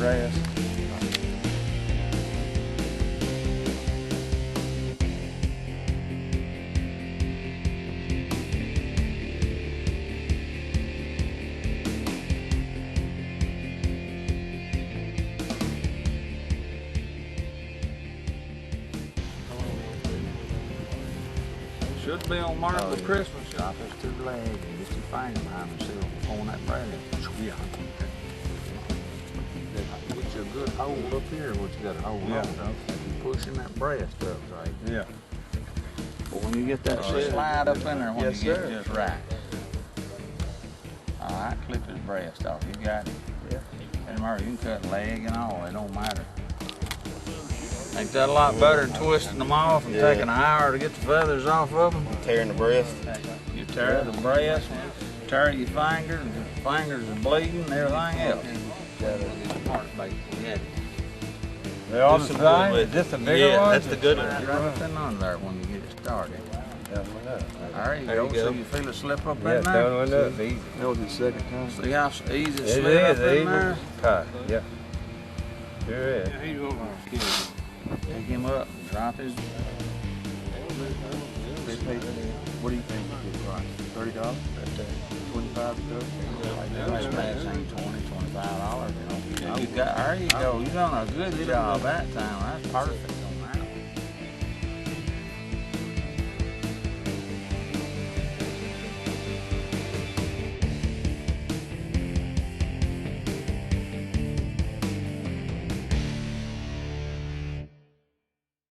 brass. Should be on Martin for Christmas. Drop it to the leg and get your finger behind the seal on that brass. Yeah. Get you a good hold up here, what you got to hold on to. You're pushing that brass up, right? Yeah. But when you get that slide up in there, when you get it just right. All right, clip his brass off. You got it. Yeah. And remember, you can cut leg and all. It don't matter. Ain't that a lot better than twisting them off and taking an hour to get the feathers off of them? Tearing the breast. You tear the breast, tear your fingers, the fingers are bleeding and everything else. They all the same? Is this a bigger one? That's the good one. Right up in under there when you get it started. There you go. So you feel it slip up in there? Yeah, that was the second time. See how easy it slid up in there? Yeah. Sure is. Pick him up, drop his. What do you think? $30? 25 to That's bad thing, $20, $25. You know, you got. There you go. You done a good job that time. That's perfect.